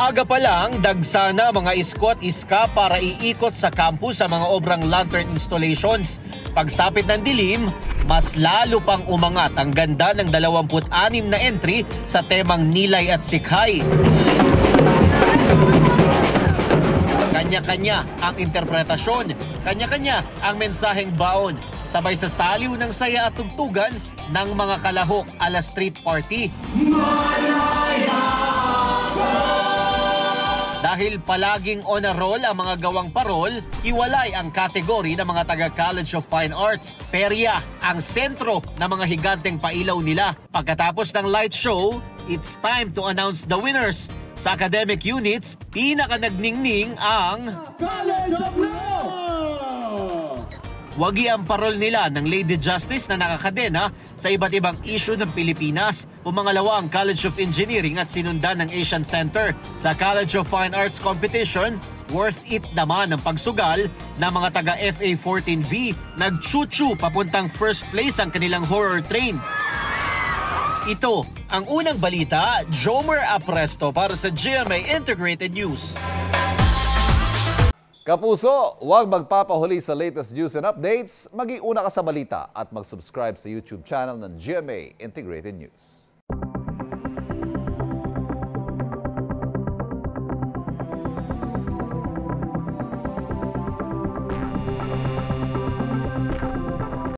Maaga pa lang, dagsana mga iskot-iska para iikot sa campus sa mga obrang lantern installations. Pagsapit ng dilim, mas lalo pang umangat ang ganda ng 26 na entry sa temang Nilay at Sikhay. Kanya-kanya ang interpretasyon, kanya-kanya ang mensaheng baon, sabay sa saliw ng saya at tugtugan ng mga kalahok ala street party. Dahil palaging on a roll ang mga gawang parol, hiwalay ang kategory ng mga taga-College of Fine Arts. Perya ang sentro ng mga higanteng pailaw nila. Pagkatapos ng light show, it's time to announce the winners. Sa academic units, pinaka-nagningning ang College of Law! wagi ang parol nila ng Lady Justice na nakakadena sa iba't ibang issue ng Pilipinas. Pumangalawa ang College of Engineering at sinundan ng Asian Center. Sa College of Fine Arts Competition, worth it naman ang pagsugal ng mga taga FA14V. Nag-chuchu papuntang first place ang kanilang horror train. Ito ang unang balita, Jomer Apresto para sa GMA Integrated News. Kapuso, huwag magpapahuli sa latest news and updates. Mag-iuna ka sa balita at mag-subscribe sa YouTube channel ng GMA Integrated News.